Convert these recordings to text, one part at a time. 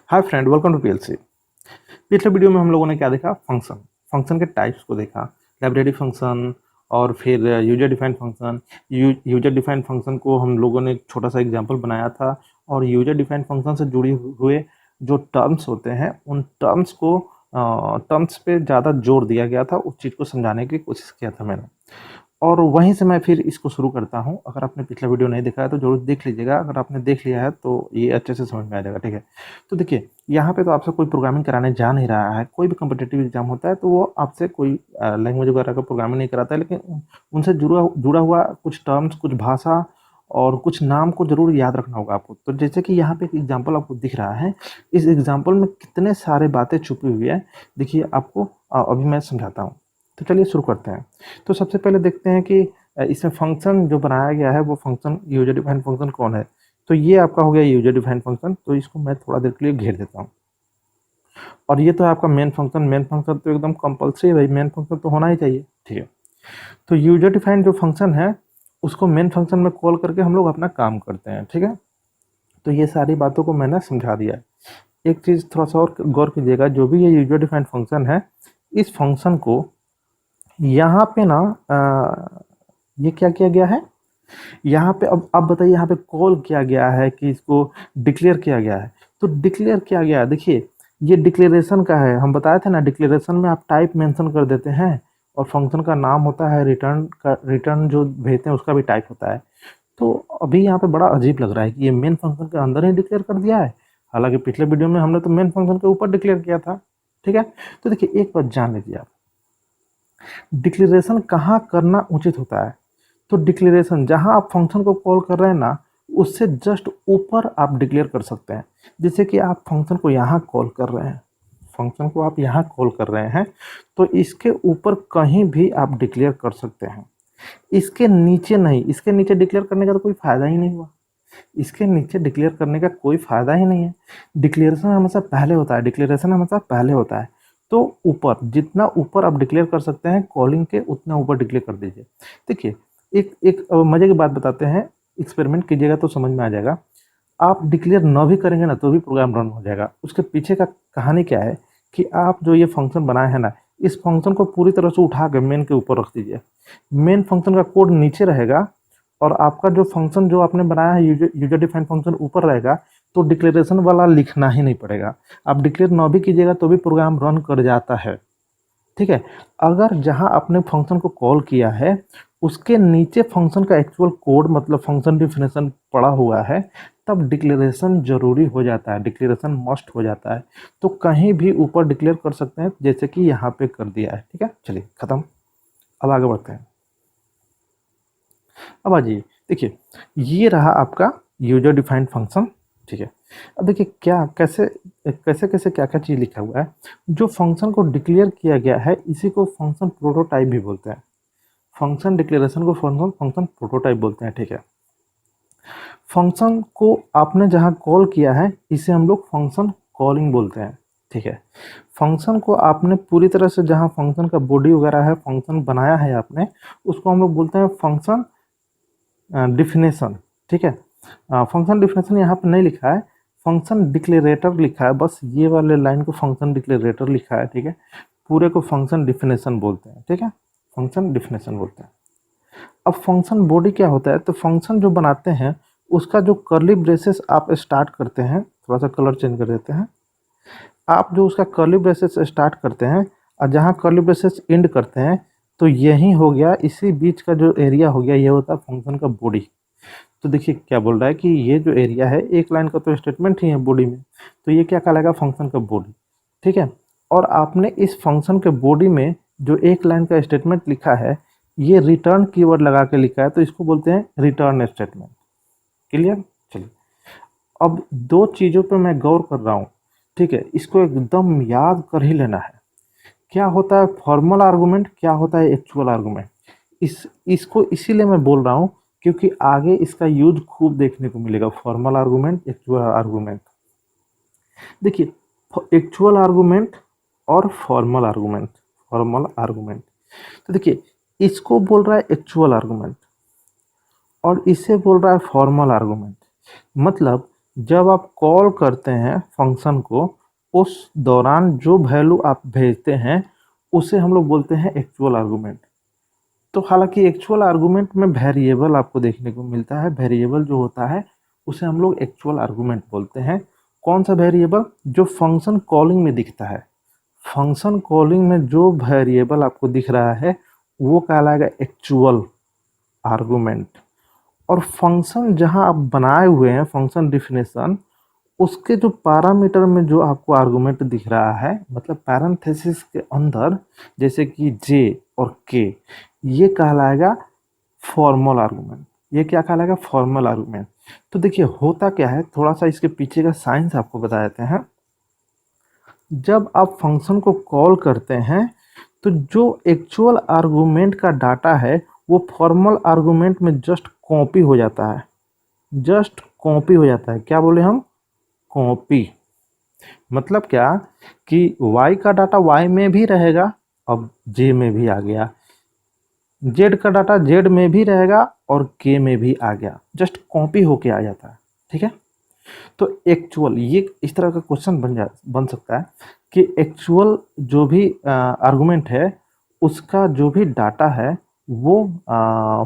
Hi friend, welcome to PLC. पिछले video में हम लोगों ने क्या देखा? फंक्शन। फंक्शन के टाइप्स को देखा, लाइब्रेरी फंक्शन और फिर user defined function. User defined function को हम लोगों ने एक छोटा सा एग्जांपल बनाया था, और यूजर डिफाइंड फंक्शन से जुड़ी हुए जो टर्म्स होते हैं उन टर्म्स पे ज़्यादा जोर दिया गया था, उस चीज़ को समझाने की कोशिश किया था मैंने। और वहीं से मैं फिर इसको शुरू करता हूँ। अगर आपने पिछला वीडियो नहीं देखा है तो ज़रूर देख लीजिएगा, अगर आपने देख लिया है तो ये अच्छे से समझ में आ जाएगा। ठीक है, तो देखिए, यहाँ पे तो आपसे कोई प्रोग्रामिंग कराने जा नहीं रहा है। कोई भी कॉम्पिटिटिव एग्जाम होता है तो वो आपसे कोई लैंग्वेज वगैरह का प्रोग्रामिंग नहीं कराता है, लेकिन उनसे जुड़ा जुड़ा हुआ कुछ टर्म्स, कुछ भाषा और कुछ नाम को ज़रूर याद रखना होगा आपको। तो जैसे कि यहाँ पे एक एग्जाम्पल आपको दिख रहा है, इस एग्जाम्पल में कितने सारे बातें छुपी हुई है, देखिए आपको अभी मैं समझाता हूँ। तो चलिए शुरू करते हैं। तो सबसे पहले देखते हैं कि इसमें फंक्शन जो बनाया गया है वो फंक्शन, यूजर डिफाइंड फंक्शन कौन है। तो ये आपका हो गया यूजर डिफाइंड फंक्शन। तो इसको मैं थोड़ा देर के लिए घेर देता हूँ। और ये तो है आपका मेन फंक्शन। मेन फंक्शन तो एकदम कंपलसरी है भाई, मेन फंक्शन तो होना ही चाहिए। ठीक है, तो यूजर डिफाइंड जो फंक्शन है उसको मेन फंक्शन में कॉल करके हम लोग अपना काम करते हैं। ठीक है, तो ये सारी बातों को मैंने समझा दिया है। एक चीज़ थोड़ा सा और गौर कीजिएगा, जो भी ये यूजर डिफाइंड फंक्शन है, इस फंक्शन को यहाँ पे ना ये क्या किया गया है, यहाँ पे अब बताइए, यहाँ पे कॉल किया गया है कि इसको डिक्लेयर किया गया है। तो डिक्लेयर किया गया है, देखिए ये डिक्लेरेशन का है। हम बताए थे ना, डिक्लेरेशन में आप टाइप मेंशन कर देते हैं और फंक्शन का नाम होता है, रिटर्न जो भेजते हैं उसका भी टाइप होता है। तो अभी यहाँ पे बड़ा अजीब लग रहा है कि ये मेन फंक्शन के अंदर ही डिक्लेयर कर दिया है, हालांकि पिछले वीडियो में हमने तो मेन फंक्शन के ऊपर डिक्लेयर किया था। ठीक है, तो देखिए एक बात जान लीजिए आप, डिक्लेरेशन कहाँ करना उचित होता है। तो डिक्लेरेशन जहां आप फंक्शन को कॉल कर रहे हैं ना, उससे जस्ट ऊपर आप डिक्लेयर कर सकते हैं। जैसे कि आप फंक्शन को यहाँ कॉल कर रहे हैं, फंक्शन को आप यहाँ कॉल कर रहे हैं, तो इसके ऊपर कहीं भी आप डिक्लेयर कर सकते हैं। इसके नीचे नहीं, इसके नीचे डिक्लेयर करने का तो कोई फायदा ही नहीं हुआ। इसके नीचे डिक्लेयर करने का कोई फायदा ही नहीं है। डिक्लेरेशन हमेशा पहले होता है, डिक्लेरेशन हमेशा पहले होता है। तो ऊपर, जितना ऊपर आप डिक्लेयर कर सकते हैं कॉलिंग के, उतना ऊपर डिक्लेयर कर दीजिए। देखिए, एक एक मजे की बात बताते हैं, एक्सपेरिमेंट कीजिएगा तो समझ में आ जाएगा। आप डिक्लेयर न भी करेंगे ना तो भी प्रोग्राम रन हो जाएगा। उसके पीछे का कहानी क्या है कि आप जो ये फंक्शन बनाए हैं ना, इस फंक्शन को पूरी तरह से उठा के मेन के ऊपर रख दीजिए। मेन फंक्शन का कोड नीचे रहेगा और आपका जो फंक्शन जो आपने बनाया है, यूजर डिफाइंड फंक्शन ऊपर रहेगा। तो डिक्लेरेशन वाला लिखना ही नहीं पड़ेगा। आप डिक्लेयर न भी कीजिएगा तो भी प्रोग्राम रन कर जाता है। ठीक है, अगर जहां आपने फंक्शन को कॉल किया है उसके नीचे फंक्शन का एक्चुअल कोड, मतलब फंक्शन डिफिनेशन पड़ा हुआ है, तब डिक्लेरेशन जरूरी हो जाता है, डिक्लेरेशन मस्ट हो जाता है। तो कहीं भी ऊपर डिक्लेयर कर सकते हैं, जैसे कि यहाँ पे कर दिया है। ठीक है, चलिए खत्म। अब आगे बढ़ते हैं। अब आ जाइए, देखिए ये रहा आपका यूजर डिफाइंड फंक्शन। ठीक है, अब देखिए क्या कैसे कैसे कैसे क्या क्या चीज़ लिखा हुआ है। जो फंक्शन को डिक्लेयर किया गया है इसी को फंक्शन प्रोटोटाइप भी बोलते हैं। फंक्शन डिक्लेरेशन को फंक्शन फंक्शन प्रोटोटाइप बोलते हैं। ठीक है, फंक्शन को आपने जहाँ कॉल किया है इसे हम लोग फंक्शन कॉलिंग बोलते हैं। ठीक है, फंक्शन को आपने पूरी तरह से, जहाँ फंक्शन का बॉडी वगैरह है, फंक्शन बनाया है आपने, उसको हम लोग बोलते हैं फंक्शन डिफिनेशन। ठीक है, फंक्शन डिफिनेशन यहाँ पे नहीं लिखा है, फंक्शन डिक्लेरेटर लिखा है, बस ये वाले लाइन को फंक्शन डिक्लेरेटर लिखा है। ठीक है, पूरे को फंक्शन डिफिनेशन बोलते हैं। ठीक है, फंक्शन डिफिनेशन बोलते हैं। अब फंक्शन बॉडी क्या होता है, तो फंक्शन जो बनाते हैं उसका जो कर्ली ब्रेसेस आप स्टार्ट करते हैं, थोड़ा सा कलर चेंज कर देते हैं। आप जो उसका कर्ली ब्रेसेस स्टार्ट करते हैं और जहाँ कर्ली ब्रेसेस एंड करते हैं, तो यही हो गया, इसी बीच का जो एरिया हो गया, ये होता है फंक्शन का बॉडी। तो देखिए क्या बोल रहा है कि ये जो एरिया है, एक लाइन का तो स्टेटमेंट ही है बॉडी में, तो ये क्या कहलाएगा, फंक्शन का बॉडी। ठीक है, और आपने इस फंक्शन के बॉडी में जो एक लाइन का स्टेटमेंट लिखा है, ये रिटर्न कीवर्ड लगा के लिखा है, तो इसको बोलते हैं रिटर्न स्टेटमेंट। क्लियर? चलिए, अब दो चीज़ों पे मैं गौर कर रहा हूँ। ठीक है, इसको एकदम याद कर ही लेना है। क्या होता है फॉर्मल आर्गूमेंट, क्या होता है एक्चुअल आर्गूमेंट। इसको इसीलिए मैं बोल रहा हूँ क्योंकि आगे इसका यूज खूब देखने को मिलेगा, फॉर्मल आर्गूमेंट, एक्चुअल आर्गूमेंट। देखिए, एक्चुअल आर्गूमेंट और फॉर्मल आर्गूमेंट, फॉर्मल आर्गूमेंट। तो देखिए, इसको बोल रहा है एक्चुअल आर्गूमेंट और इसे बोल रहा है फॉर्मल आर्गूमेंट। मतलब जब आप कॉल करते हैं फंक्शन को, उस दौरान जो वैल्यू आप भेजते हैं उसे हम लोग बोलते हैं एक्चुअल आर्गुमेंट। तो हालांकि एक्चुअल आर्गुमेंट में वेरिएबल आपको देखने को मिलता है, वेरिएबल जो होता है उसे हम लोग एक्चुअल आर्गुमेंट बोलते हैं। कौन सा वेरिएबल? जो फंक्शन कॉलिंग में दिखता है। फंक्शन कॉलिंग में जो वेरिएबल आपको दिख रहा है वो कहलाएगा एक्चुअल आर्गुमेंट। और फंक्शन जहां आप बनाए हुए हैं, फंक्शन डिफिनेशन, उसके जो पैरामीटर में जो आपको आर्गुमेंट दिख रहा है, मतलब पैरेंथेसिस के अंदर, जैसे कि जे और के, ये कहलाएगा फॉर्मल आर्गुमेंट। ये क्या कहलाएगा? Formal argument. तो देखिए होता क्या है, थोड़ा सा इसके पीछे का साइंस आपको बता देते हैं। जब आप फंक्शन को कॉल करते हैं तो जो एक्चुअल आर्गुमेंट का डाटा है वो फॉर्मल आर्गुमेंट में जस्ट कॉपी हो जाता है। जस्ट कॉपी हो जाता है। क्या बोले हम? कॉपी। मतलब क्या कि y का डाटा y में भी रहेगा, अब j में भी आ गया, z का डाटा z में भी रहेगा और k में भी आ गया, जस्ट कॉपी होके आ जाता है। ठीक है। तो एक्चुअल, ये इस तरह का क्वेश्चन बन सकता है कि एक्चुअल जो भी आर्गुमेंट है उसका जो भी डाटा है वो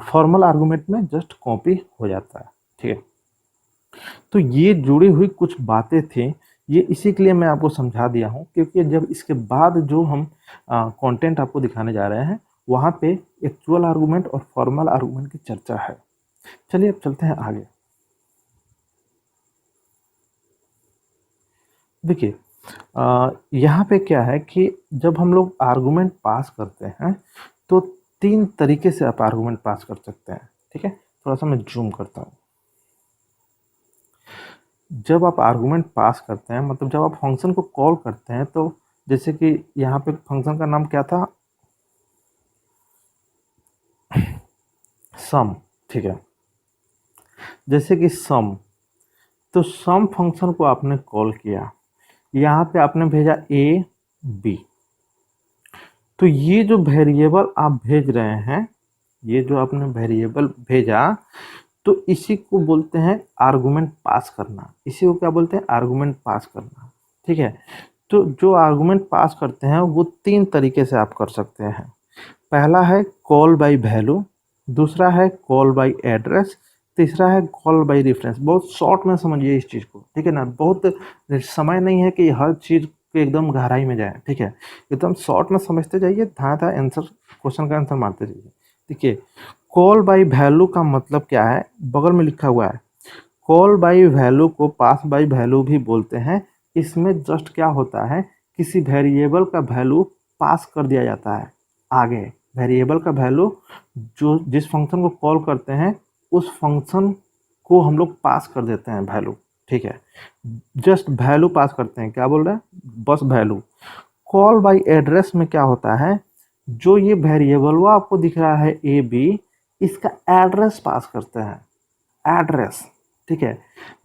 फॉर्मल आर्गुमेंट में जस्ट कॉपी हो जाता है। ठीक है। तो ये जुड़ी हुई कुछ बातें थी, ये इसी के लिए मैं आपको समझा दिया हूँ, क्योंकि जब इसके बाद जो हम कंटेंट आपको दिखाने जा रहे हैं वहाँ पे एक्चुअल आर्गुमेंट और फॉर्मल आर्गुमेंट की चर्चा है। चलिए अब चलते हैं आगे। देखिए यहाँ पे क्या है कि जब हम लोग आर्गुमेंट पास करते हैं तो तीन तरीके से आप आर्गुमेंट पास कर सकते हैं। ठीक है। थोड़ा सा मैं जूम करता हूँ। जब आप आर्गुमेंट पास करते हैं, मतलब जब आप फंक्शन को कॉल करते हैं, तो जैसे कि यहाँ पे फंक्शन का नाम क्या था? सम। ठीक है। जैसे कि सम, तो सम फंक्शन को आपने कॉल किया, यहाँ पे आपने भेजा ए बी। तो ये जो वेरिएबल आप भेज रहे हैं, ये जो आपने वेरिएबल भेजा, तो इसी को बोलते हैं आर्गुमेंट पास करना। इसी को क्या बोलते हैं? आर्गुमेंट पास करना। ठीक है। तो जो आर्गुमेंट पास करते हैं वो तीन तरीके से आप कर सकते हैं। पहला है कॉल बाय वैल्यू, दूसरा है कॉल बाय एड्रेस, तीसरा है कॉल बाय रेफरेंस। बहुत शॉर्ट में समझिए इस चीज़ को। ठीक है ना। बहुत समय नहीं है कि हर चीज़ को एकदम गहराई में जाए। ठीक है। एकदम शॉर्ट में समझते जाइए, धा धा आंसर, क्वेश्चन का आंसर मारते जाइए। देखिए कॉल बाय वैल्यू का मतलब क्या है? बगल में लिखा हुआ है। कॉल बाय वैल्यू को पास बाय वैल्यू भी बोलते हैं। इसमें जस्ट क्या होता है, किसी वेरिएबल का वैल्यू पास कर दिया जाता है आगे। वेरिएबल का वैल्यू जो जिस फंक्शन को कॉल करते हैं उस फंक्शन को हम लोग पास कर देते हैं वैल्यू। ठीक है। जस्ट वैल्यू पास करते हैं। क्या बोल रहे हैं? बस वैल्यू। कॉल बाय एड्रेस में क्या होता है, जो ये वेरिएबल वो आपको दिख रहा है ए बी, इसका एड्रेस पास करते हैं। एड्रेस। ठीक है।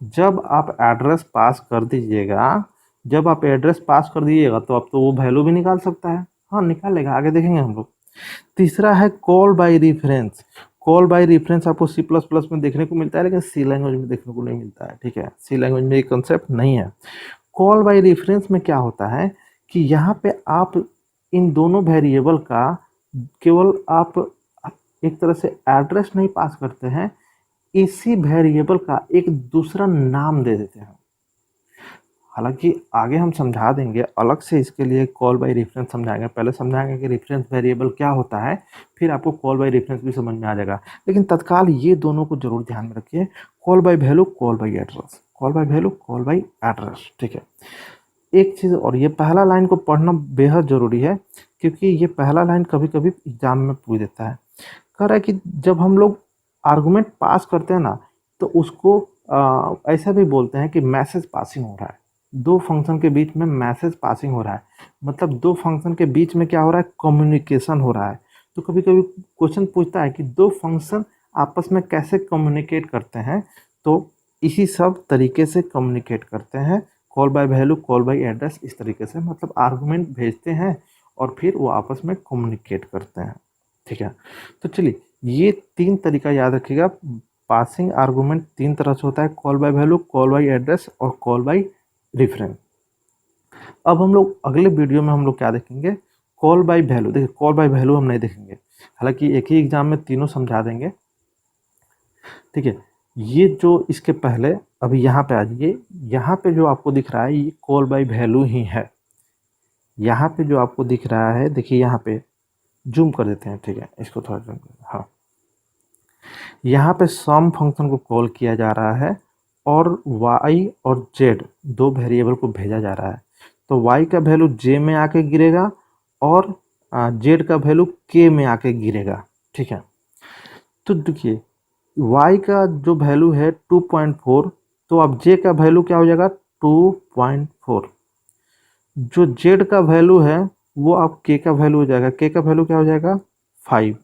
जब आप एड्रेस पास कर दीजिएगा, जब आप एड्रेस पास कर दीजिएगा तो अब तो वो वैल्यू भी निकाल सकता है। हाँ निकालेगा, आगे देखेंगे हम लोग। तीसरा है call by reference. Call by reference आपको सी प्लस प्लस में देखने को मिलता है, लेकिन सी लैंग्वेज में देखने को नहीं मिलता है। ठीक है। सी लैंग्वेज में ये कंसेप्ट नहीं है। कॉल बाय रेफरेंस में क्या होता है कि यहाँ पे आप इन दोनों वेरिएबल का केवल आप एक तरह से एड्रेस नहीं पास करते हैं, इसी वेरिएबल का एक दूसरा नाम दे देते हैं। हालांकि आगे हम समझा देंगे अलग से, इसके लिए कॉल बाय रेफरेंस समझाएंगे। पहले समझाएंगे कि रेफरेंस वेरिएबल क्या होता है, फिर आपको कॉल बाय रेफरेंस भी समझ में आ जाएगा। लेकिन तत्काल ये दोनों को जरूर ध्यान में रखिए। Call by value, call by address, call by value, call by address. ठीक है। एक चीज़ और, ये पहला लाइन को पढ़ना बेहद ज़रूरी है, क्योंकि ये पहला लाइन कभी कभी एग्जाम में पूछ देता है। कह रहा है कि जब हम लोग आर्गुमेंट पास करते हैं ना, तो उसको ऐसा भी बोलते हैं कि मैसेज पासिंग हो रहा है। दो फंक्शन के बीच में मैसेज पासिंग हो रहा है, मतलब दो फंक्शन के बीच में क्या हो रहा है? कम्युनिकेशन हो रहा है। तो कभी कभी क्वेश्चन पूछता है कि दो फंक्शन आपस में कैसे कम्युनिकेट करते हैं, तो इसी सब तरीके से कम्युनिकेट करते हैं। Call by value, call by address, इस तरीके से, मतलब आर्गुमेंट भेजते हैं और फिर वो आपस में कम्युनिकेट करते हैं। ठीक है। तो चलिए ये तीन तरीका याद रखिएगा। पासिंग आर्गूमेंट 3 तरह से होता है, call by value, call by address और कॉल बाय रेफरेंस। अब हम लोग अगले वीडियो में हम लोग क्या देखेंगे, कॉल बाय वैल्यू। देखिए कॉल बाय वैल्यू हम नहीं देखेंगे, हालांकि एक ही एग्जाम में तीनों समझा देंगे, ठीक है। ये जो इसके पहले अभी यहाँ पे आ जाइए, यहाँ पे जो आपको दिख रहा है ये कॉल बाय वैल्यू ही है। यहाँ पे जो आपको दिख रहा है, देखिए यहाँ पे जूम कर देते हैं, ठीक है, इसको थोड़ा जूम कर, हाँ, यहाँ पे सम फंक्शन को कॉल किया जा रहा है और y और z दो वेरिएबल को भेजा जा रहा है। तो y का वैल्यू j में आके गिरेगा और z का वैल्यू k में आके गिरेगा, ठीक है। तो देखिए y का जो वैल्यू है 2.4, तो अब j का वैल्यू क्या हो जाएगा 2.4। जो z का वैल्यू है वो अब k का वैल्यू हो जाएगा, k का वैल्यू क्या हो जाएगा 5।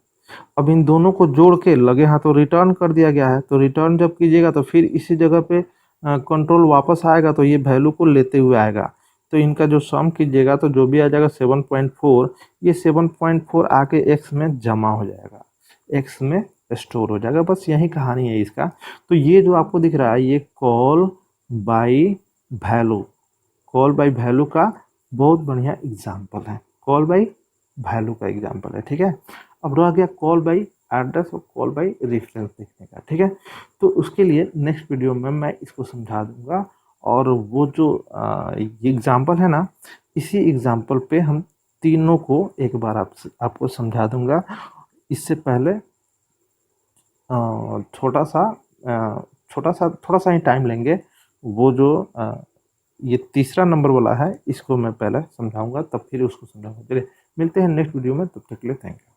अब इन दोनों को जोड़ के लगे हाथों रिटर्न कर दिया गया है, तो रिटर्न जब कीजिएगा तो फिर इसी जगह पे कंट्रोल वापस आएगा, तो ये वैल्यू को लेते हुए आएगा। तो इनका जो सम कीजिएगा तो जो भी आ जाएगा 7.4, ये 7.4 आके x में जमा हो जाएगा, x में स्टोर हो जाएगा। बस यही कहानी है इसका। तो ये जो आपको दिख रहा है ये call by value, call by value का बहुत बढ़िया एग्जाम्पल है, कॉल बाय वैल्यू का एग्जाम्पल है, ठीक है। अब रह गया कॉल बाय एड्रेस और कॉल बाय रेफरेंस देखने का, ठीक है। तो उसके लिए नेक्स्ट वीडियो में मैं इसको समझा दूंगा, और वो जो एग्जाम्पल है ना, इसी एग्जाम्पल पे हम तीनों को एक बार आपको समझा दूंगा। इससे पहले थोड़ा सा ही टाइम लेंगे। वो जो ये तीसरा नंबर वाला है इसको मैं पहले समझाऊंगा, तब फिर उसको समझाऊंगा। चलिए मिलते हैं नेक्स्ट वीडियो में, तब तक के लिए थैंक यू।